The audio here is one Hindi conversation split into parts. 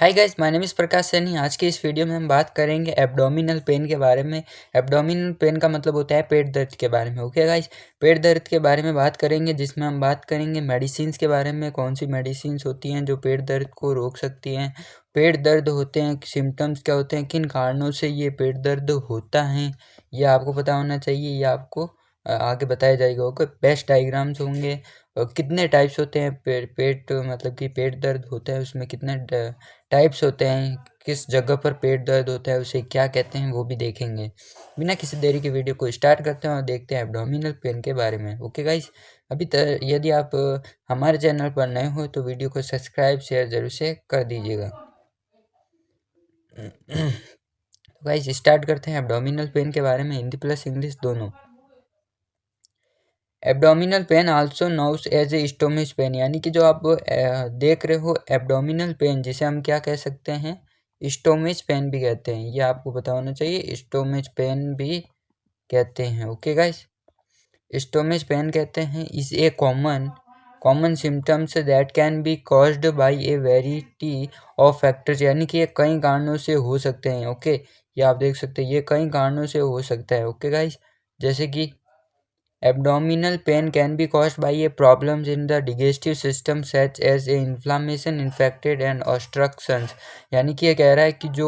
Hi guys, my name is Prakash Saini. आज के इस वीडियो में हम बात करेंगे एब्डोमिनल पेन के बारे में। एब्डोमिनल पेन का मतलब होता है पेट दर्द के बारे में। ओके गाइस, पेट दर्द के बारे में बात करेंगे, जिसमें हम बात करेंगे मेडिसिन्स के बारे में। कौन सी मेडिसिन्स होती हैं जो पेट दर्द को रोक सकती हैं, पेट दर्द होते हैं, सिम्टम्स क्या होते हैं, किन कारणों से ये पेट दर्द होता है, ये आपको पता होना चाहिए। ये आपको आगे बताया जाएगा। ओके, बेस्ट डायग्राम्स होंगे। कितने टाइप्स होते हैं पेट मतलब कि पेट दर्द होता है, उसमें कितने टाइप्स होते हैं, किस जगह पर पेट दर्द होता है, उसे क्या कहते हैं, वो भी देखेंगे। बिना किसी देरी के वीडियो को स्टार्ट करते हैं और देखते हैं एब्डोमिनल पेन के बारे में। ओके गाइस, अभी तक यदि आप हमारे चैनल पर नए हो तो वीडियो को सब्सक्राइब शेयर जरूर से कर दीजिएगा। तो गाइस स्टार्ट करते हैं एब्डोमिनल पेन के बारे में, हिंदी प्लस इंग्लिश दोनों। Abdominal pain also knowns as a stomach pain, यानी कि जो आप देख रहे हो एब्डोमिनल पेन, जिसे हम क्या कह सकते हैं, स्टोमच पेन भी कहते हैं। ये आपको पता होना चाहिए, स्टोमच पेन भी कहते हैं। ओके गाइस, स्टोमच पेन कहते हैं is a common symptoms that can be caused by a variety of factors, यानी कि ये कई कारणों से हो सकते हैं। ओके, ये आप देख सकते हैं, ये कई कारणों से हो सकता है। ओके गाइस, जैसे कि abdominal pain can be caused by a problems in the digestive system such as a inflammation, infected and obstructions। यानी कि ये कह रहा है कि जो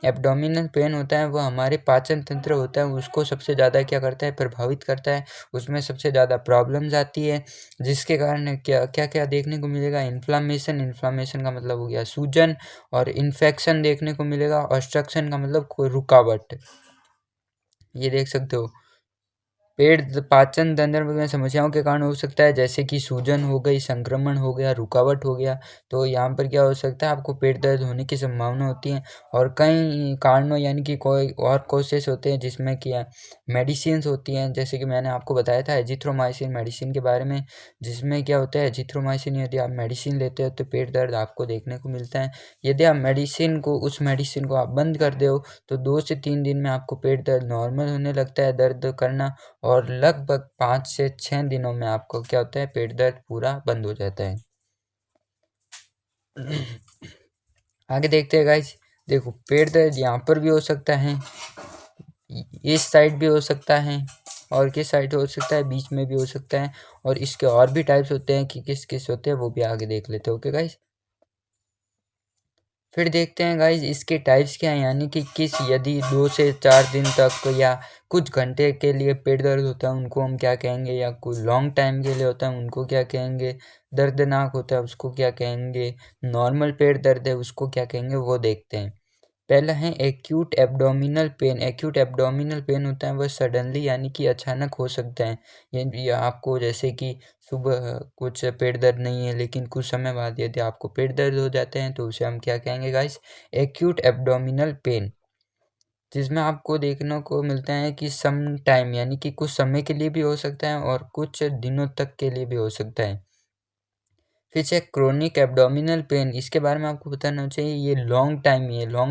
एब्डोमिनल पेन होता है वो हमारे पाचन तंत्र होता है, उसको सबसे ज़्यादा क्या करता है, प्रभावित करता है। उसमें सबसे ज़्यादा प्रॉब्लम्स आती है, जिसके कारण क्या क्या क्या देखने को मिलेगा, इन्फ्लामेशन का मतलब हो गया सूजन, और इन्फेक्शन देखने को मिलेगा। ऑब्स्ट्रक्शन का मतलब कोई रुकावट। ये देख सकते हो, पेट पाचन तंत्र में समस्याओं के कारण हो सकता है, जैसे कि सूजन हो गई, संक्रमण हो गया, रुकावट हो गया। तो यहाँ पर क्या हो सकता है, आपको पेट दर्द होने की संभावना होती है। और कई कारणों यानी कि कोई और कोसेस होते हैं जिसमें कि मेडिसिन्स होती हैं, जैसे कि मैंने आपको बताया था एजिथ्रोमाइसिन मेडिसिन के बारे में, जिसमें क्या होता है, एजिथ्रोमाइसिन यदि आप मेडिसिन लेते हो तो पेट दर्द आपको देखने को मिलता है। यदि आप उस मेडिसिन को आप बंद कर दो तो 2 से 3 दिन में आपको पेट दर्द नॉर्मल होने लगता है, दर्द करना। और लगभग 5 से 6 दिनों में आपको क्या होता है, पेट दर्द पूरा बंद हो जाता है। आगे देखते हैं गाइस, देखो पेट दर्द यहाँ पर भी हो सकता है, इस साइड भी हो सकता है, और किस साइड हो सकता है, बीच में भी हो सकता है। और इसके और भी टाइप्स होते हैं कि किस किस होते हैं, वो भी आगे देख लेते हैं। ओके गाइस, फिर देखते हैं गाइज इसके टाइप्स क्या हैं, यानी कि यदि 2 से 4 दिन तक या कुछ घंटे के लिए पेट दर्द होता है उनको हम क्या कहेंगे, या कोई लॉन्ग टाइम के लिए होता है उनको क्या कहेंगे, दर्दनाक होता है उसको क्या कहेंगे, नॉर्मल पेट दर्द है उसको क्या कहेंगे, वो देखते हैं। पहला है acute abdominal pain. Acute abdominal pain होता है वह सडनली यानी कि अचानक हो सकता है। ये आपको जैसे कि सुबह कुछ पेट दर्द नहीं है, लेकिन कुछ समय बाद यदि आपको पेट दर्द हो जाते हैं तो उसे हम क्या कहेंगे गाइस, एक्यूट एब्डोमिनल पेन। जिसमें आपको देखने को मिलता है कि सम टाइम यानी कि कुछ समय के लिए भी हो सकता है और कुछ दिनों तक के लिए भी हो सकता है। फिर से क्रोनिक एब्डोमिनल पेन, इसके बारे में आपको बताना चाहिए, ये लॉन्ग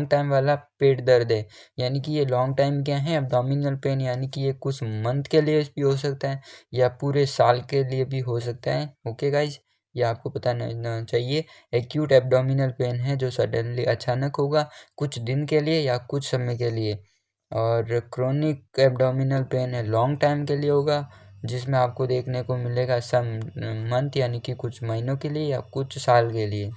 टाइम वाला पेट दर्द है। यानी कि ये लॉन्ग टाइम क्या है, एब्डोमिनल पेन, यानी कि ये कुछ मंथ के लिए भी हो सकता है या पूरे साल के लिए भी हो सकता है। ओके गाइज, ये आपको बताना चाहिए। एक्यूट एब्डोमिनल पेन है जो सडनली अचानक होगा, कुछ दिन के लिए या कुछ समय के लिए। और क्रोनिक एब्डोमिनल पेन है, लॉन्ग टाइम के लिए होगा, जिसमें आपको देखने को मिलेगा सम मंथ यानी कि कुछ महीनों के लिए या कुछ साल के लिए।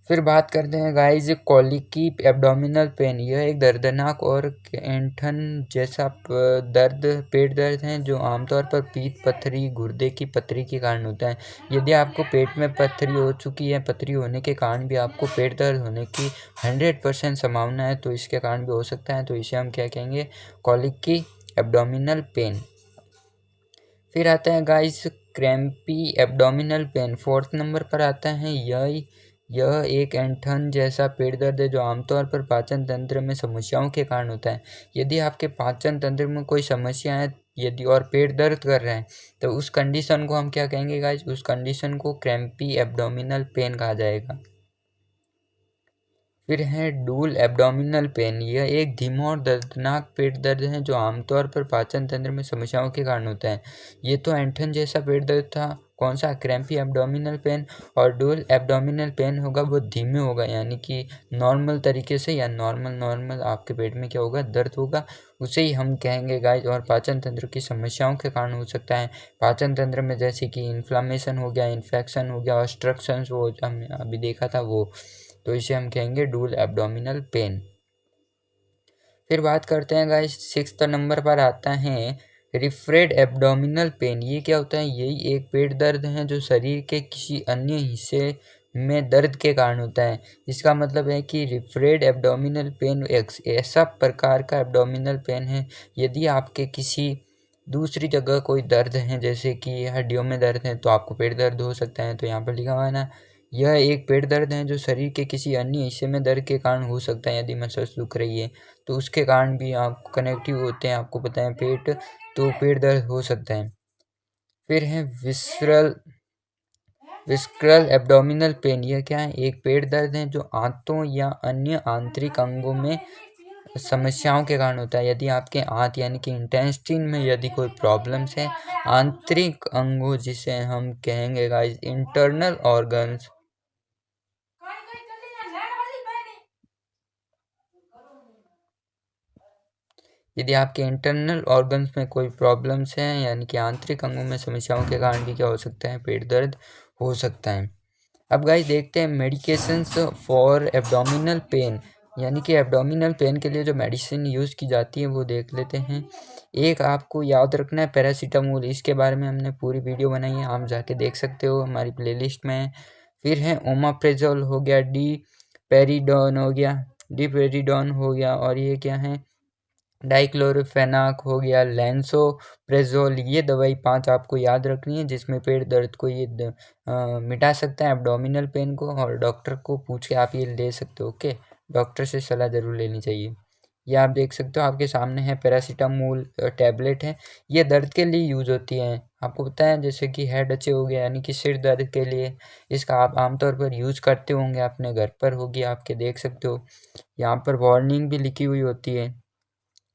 फिर बात करते हैं गाइस कॉलिकी एब्डोमिनल पेन। यह एक दर्दनाक और ऐंठन जैसा दर्द पेट दर्द है जो आमतौर पर पीत पथरी गुर्दे की पथरी के कारण होता है। यदि आपको पेट में पथरी हो चुकी है, पथरी होने के कारण भी आपको पेट दर्द होने की 100% संभावना है, तो इसके कारण भी हो सकता है, तो इसे हम क्या कहेंगे, कॉलिकी एब्डोमिनल पेन। फिर आता है guys crampy abdominal pain, 4th number पर आता है। यह एक ऐंठन जैसा पेट दर्द है जो आमतौर पर पाचन तंत्र में समस्याओं के कारण होता है। यदि आपके पाचन तंत्र में कोई समस्या है, यदि और पेट दर्द कर रहे हैं, तो उस कंडीशन को हम क्या कहेंगे गाइस, उस कंडीशन को क्रैम्पी एब्डोमिनल पेन कहा जाएगा। फिर है डूल एब्डोमिनल पेन। यह एक धीमा और दर्दनाक पेट दर्द है जो आमतौर पर पाचन तंत्र में समस्याओं के कारण होता है। ये तो ऐंठन जैसा पेट दर्द था, कौन सा, क्रैम्पी एब्डोमिनल पेन। और डुअल एब्डोमिनल पेन होगा वो धीमे होगा, यानी कि नॉर्मल तरीके से या नॉर्मल आपके पेट में क्या होगा, दर्द होगा, उसे ही हम कहेंगे गाइस। और पाचन तंत्र की समस्याओं के कारण हो सकता है। पाचन तंत्र में जैसे कि इन्फ्लामेशन हो गया, इन्फेक्शन हो गया, ऑब्स्ट्रक्शंस वो हमने अभी देखा था वो, तो इसे हम कहेंगे डुअल एब्डोमिनल पेन। फिर बात करते हैं गाइस, 6th नंबर पर आता है रिफ्रेड एब्डोमिनल पेन। ये क्या होता है, यही एक पेट दर्द है जो शरीर के किसी अन्य हिस्से में दर्द के कारण होता है। इसका मतलब है कि रिफ्रेड एब्डोमिनल पेन एक ऐसा प्रकार का एब्डोमिनल पेन है, यदि आपके किसी दूसरी जगह कोई दर्द है, जैसे कि हड्डियों में दर्द है, तो आपको पेट दर्द हो सकता है। तो यहाँ पर लिखा हुआ है ना, यह एक पेट दर्द है जो शरीर के किसी अन्य हिस्से में दर्द के कारण हो सकता है। यदि मसल्स दुख रही है तो उसके कारण भी आप कनेक्टिव होते हैं, आपको पता है पेट, तो पेट दर्द हो सकता है। फिर है विस्क्रल एब्डोमिनल पेन। यह क्या है, एक पेट दर्द है जो आंतों या अन्य आंतरिक अंगों में समस्याओं के कारण होता है। यदि आपके आंत यानी कि इंटेस्टाइन में यदि कोई प्रॉब्लम्स है, आंतरिक अंगों जिसे हम कहेंगे गाइस इंटरनल ऑर्गन्स, यदि आपके इंटरनल ऑर्गन्स में कोई प्रॉब्लम्स हैं, यानी कि आंतरिक अंगों में समस्याओं के कारण भी क्या हो सकता है, पेट दर्द हो सकता है। अब गाइस देखते हैं मेडिकेशंस फॉर एब्डोमिनल पेन, यानी कि एब्डोमिनल पेन के लिए जो मेडिसिन यूज़ की जाती है वो देख लेते हैं। एक आपको याद रखना है पैरासीटामोल, इसके बारे में हमने पूरी वीडियो बनाई है, आप जाके देख सकते हो, हमारी प्लेलिस्ट में है। फिर है ओमाप्रेजोल हो गया, डी पेरिडोन हो गया, और ये क्या है, डाइक्लोरोफेनाक हो गया, लैंसोप्रेजोल। ये दवाई 5 आपको याद रखनी है, जिसमें पेट दर्द को ये मिटा सकता है, एब्डोमिनल पेन को। और डॉक्टर को पूछ के आप ये ले सकते हो, ओके, डॉक्टर से सलाह ज़रूर लेनी चाहिए। ये आप देख सकते हो आपके सामने है, पैरासीटामोल टैबलेट है, ये दर्द के लिए यूज़ होती है। आपको पता है जैसे कि हेड अच्छे हो गया, यानी कि सिर दर्द के लिए इसका आप आमतौर पर यूज़ करते होंगे, अपने घर पर होगी आपके, देख सकते हो। यहाँ पर वार्निंग भी लिखी हुई होती है,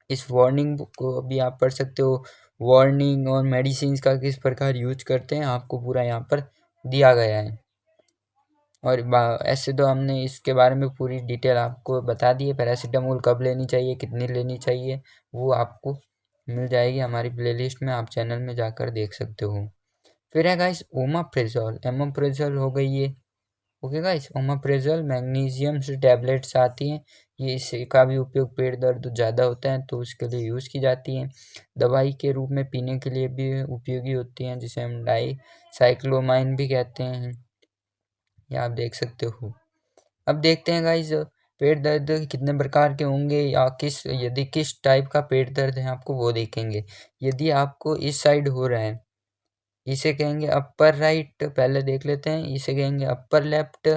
इस वार्निंग को भी आप पढ़ सकते हो। वार्निंग और मेडिसिन का किस प्रकार यूज करते हैं आपको पूरा यहाँ पर दिया गया है। और ऐसे तो हमने इसके बारे में पूरी डिटेल आपको बता दी है, पैरासीटामोल कब लेनी चाहिए, कितनी लेनी चाहिए, वो आपको मिल जाएगी हमारी प्लेलिस्ट में, आप चैनल में जाकर देख सकते हो। फिर है गाइस ओमाप्रेजोल, एमोप्रेजोल हो गई ये, ओके गाइस। ओमाप्रेजोल मैग्नीशियम से टैबलेट्स आती हैं, ये इसका भी उपयोग पेट दर्द ज़्यादा होता है तो उसके लिए यूज़ की जाती हैं। दवाई के रूप में पीने के लिए भी उपयोगी होती हैं, जिसे हम डाईसाइक्लोमाइन भी कहते हैं, ये आप देख सकते हो। अब देखते हैं गाइस पेट दर्द कितने प्रकार के होंगे, या यदि किस टाइप का पेट दर्द है आपको वो देखेंगे। यदि आपको इस साइड हो रहा है, इसे कहेंगे अपर राइट, पहले देख लेते हैं, इसे कहेंगे अपर लेफ्ट,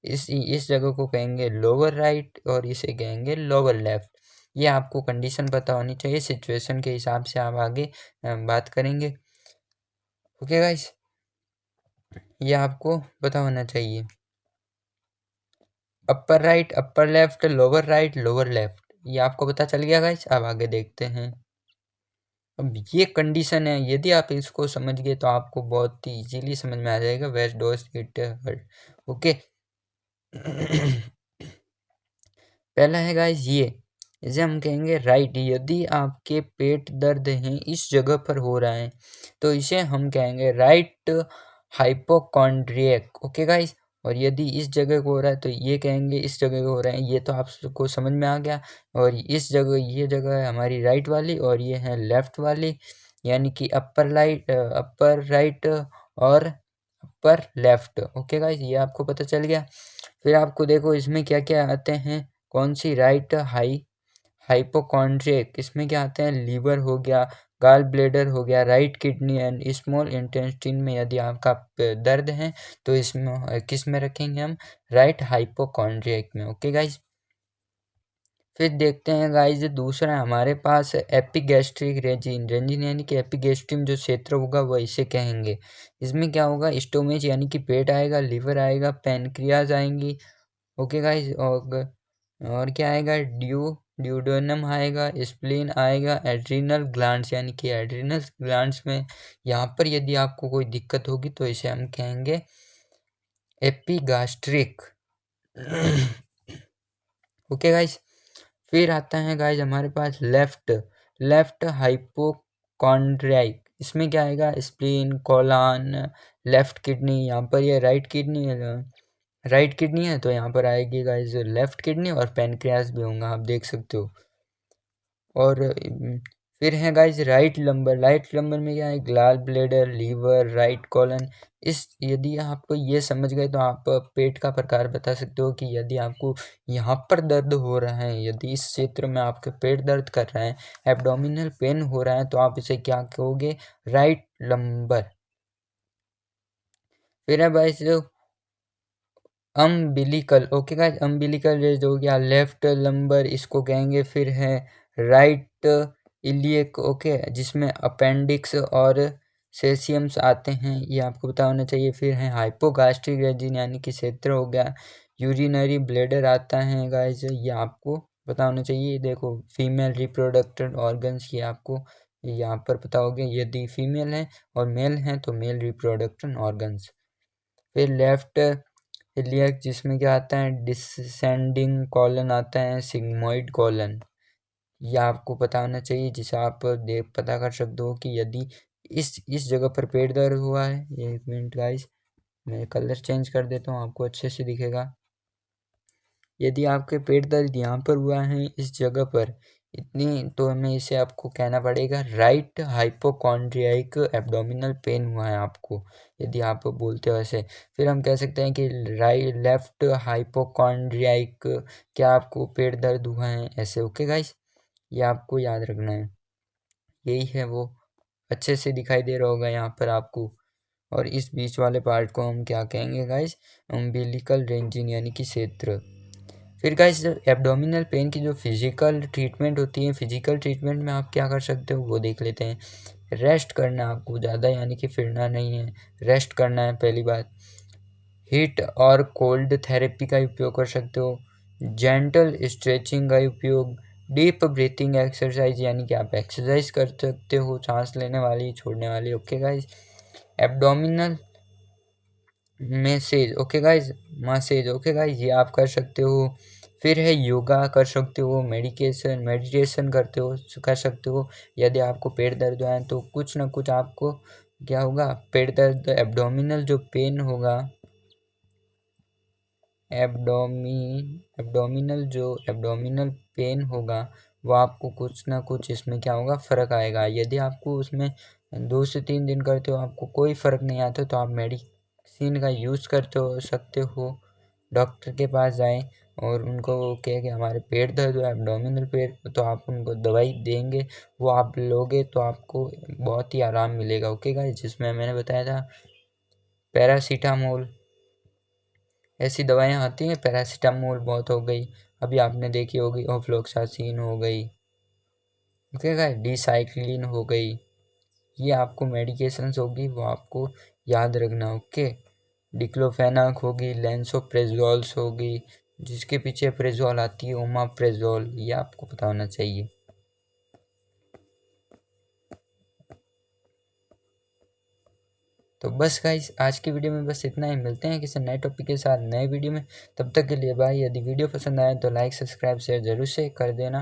इस जगह को कहेंगे लोअर राइट, और इसे कहेंगे लोअर लेफ्ट। ये आपको कंडीशन पता होनी चाहिए, सिचुएशन के हिसाब से आप आगे बात करेंगे, ओके गाइस, ये आपको पता होना चाहिए। Upper right, upper left, lower right, lower left, ये आपको पता चल गया गाइस। अब आगे देखते हैं। अब ये कंडीशन है, यदि आप इसको समझ गए तो आपको बहुत ही इजीली समझ में आ जाएगा, west does it hurt, okay. पहला है गाइस ये, इसे हम कहेंगे राइट, यदि आपके पेट दर्द है इस जगह पर हो रहा है तो इसे हम कहेंगे राइट हाइपोकॉन्ड्रियक, ओके गाइस। और यदि इस जगह को हो रहा है तो ये कहेंगे इस जगह को हो रहा है, ये तो आपको समझ में आ गया। और इस जगह, ये जगह है हमारी राइट वाली और ये है लेफ्ट वाली, यानी कि अपर राइट और अपर लेफ्ट, ओके गाइस, ये आपको पता चल गया। फिर आपको देखो इसमें क्या क्या आते हैं, कौन सी, राइट हाइपोकॉन्ड्रियक, इसमें क्या आते हैं, लीवर हो गया, गाल ब्लेडर हो गया, right kidney and small intestine में यदि आपका दर्द है तो इसमें किस में रखेंगे हम, राइट हाइपोकॉन्ड्रियक में, ओके गाइस। फिर देखते हैं गाइस दूसरा हमारे पास एपिगैस्ट्रिक रेजिन यानी कि एपिगैस्ट्रियम जो क्षेत्र होगा वह इसे कहेंगे। इसमें क्या होगा, स्टोमेज यानी कि पेट आएगा, लिवर आएगा, पैनक्रियाज आएंगी, ओके गाइस, और क्या आएगा, ड्यूडेनम आएगा, स्प्लीन आएगा, एड्रिनल ग्लैंड्स यानी कि एड्रिनल ग्लैंड्स में यहाँ पर यदि आपको कोई दिक्कत होगी तो इसे हम कहेंगे एपिगास्ट्रिक। ओके गाइस, फिर आता है गाइस हमारे पास लेफ्ट हाइपोकॉन्ड्रियाइक। इसमें क्या आएगा, स्प्लीन, कोलन, लेफ्ट किडनी। यहाँ पर ये राइट किडनी है तो यहाँ पर आएगी गाइस लेफ्ट किडनी, और पैनक्रियास भी होगा, आप देख सकते हो। और फिर है गाइस राइट लंबर में क्या है, ग्लाल ब्लेडर, लीवर, राइट कॉलन। यदि आपको ये समझ गए तो आप पेट का प्रकार बता सकते हो कि यदि आपको यहाँ पर दर्द हो रहा है, यदि इस क्षेत्र में आपके पेट दर्द कर रहा है, एब्डोमिनल पेन हो रहा है, तो आप इसे क्या कहोगे, राइट लंबर। फिर है guys umbilical. Okay guys, umbilical रेज हो गया, लेफ्ट लंबर इसको कहेंगे। फिर है राइट इलियक, ओके, जिसमें अपेंडिक्स और सेसियम्स आते हैं, ये आपको पता होना चाहिए। फिर है हाइपोगास्ट्रिक रीजन यानी कि क्षेत्र हो गया, यूरिनरी ब्लेडर आता है गाइस, ये आपको पता होना चाहिए। देखो फीमेल रिप्रोडक्टिव ऑर्गन्स, ये आपको यहाँ पर पता होगा, यदि फीमेल है और मेल हैं तो मेल रिप्रोडक्टिव ऑर्गन्स। फिर लेफ्ट इलियक जिसमें क्या आता है, डिसेंडिंग कॉलन आता है, सिग्मोइड कॉलन, ये आपको पता होना चाहिए, जिसे आप देख पता कर सकते हो कि यदि इस जगह पर पेट दर्द हुआ है। एक मिनट गाइस, मैं कलर चेंज कर देता हूँ, आपको अच्छे से दिखेगा। यदि आपके पेट दर्द यहाँ पर हुआ है इस जगह पर इतनी, तो हमें इसे आपको कहना पड़ेगा राइट हाइपोकॉन्ड्रियाइक एब्डोमिनल पेन हुआ है आपको, यदि आप बोलते हो ऐसे। फिर हम कह सकते हैं कि लेफ्ट हाइपोकॉन्ड्रियाइक, क्या आपको पेट दर्द हुआ है ऐसे। ओके गाइस, ये आपको याद रखना है, यही है वो, अच्छे से दिखाई दे रहा होगा यहाँ पर आपको। और इस बीच वाले पार्ट को हम क्या कहेंगे गाइस, अम्बिलिकल रेंजिन यानी कि क्षेत्र। फिर गाइस एब्डोमिनल पेन की जो फिजिकल ट्रीटमेंट होती है, फिजिकल ट्रीटमेंट में आप क्या कर सकते हो वो देख लेते हैं। रेस्ट करना है आपको ज़्यादा, यानी कि फिरना नहीं है, रेस्ट करना है पहली बात। हीट और कोल्ड थेरेपी का उपयोग कर सकते हो, जेंटल स्ट्रेचिंग का उपयोग, डीप ब्रीथिंग एक्सरसाइज यानी कि आप एक्सरसाइज कर सकते हो, सांस लेने वाली छोड़ने वाली। Okay guys, abdominal message, okay guys, massage, okay guys, ये आप कर सकते हो। फिर है योगा कर सकते हो, मेडिटेशन कर सकते हो। यदि आपको पेट दर्द है तो कुछ ना कुछ आपको क्या होगा, पेट दर्द, एब्डोमिनल जो पेन होगा, एब्डोमिनल पेन होगा, वो आपको कुछ ना कुछ इसमें क्या होगा, फ़र्क आएगा। यदि आपको उसमें 2 से 3 दिन करते हो आपको कोई फ़र्क नहीं आता तो आप मेडिसिन का यूज़ सकते हो, डॉक्टर के पास जाएं और उनको कहे कि हमारे पेट दर्द है, एब्डोमिनल पेन, तो आप उनको दवाई देंगे, वो आप लोगे तो आपको बहुत ही आराम मिलेगा। ओके गाइस, जिसमें मैंने बताया था पैरासीटामोल, ऐसी दवाएं आती हैं, पैरासीटामोल बहुत हो गई, अभी आपने देखी होगी ऑफ्लोक्सासिन हो गई, ओके गाइस, डीसाइक्लिन हो गई, ये आपको मेडिकेशंस होगी, वो आपको याद रखना। ओके, डिक्लोफेनाक होगी, लेंसोप्रेजोल्स होगी, जिसके पीछे प्रेजोल आती है, ओमाप्रेजोल, ये आपको पता होना चाहिए। तो बस गाइस, आज की वीडियो में बस इतना ही, मिलते हैं किसी नए टॉपिक के साथ नए वीडियो में, तब तक के लिए बाय। यदि वीडियो पसंद आए तो लाइक सब्सक्राइब शेयर जरूर से कर देना।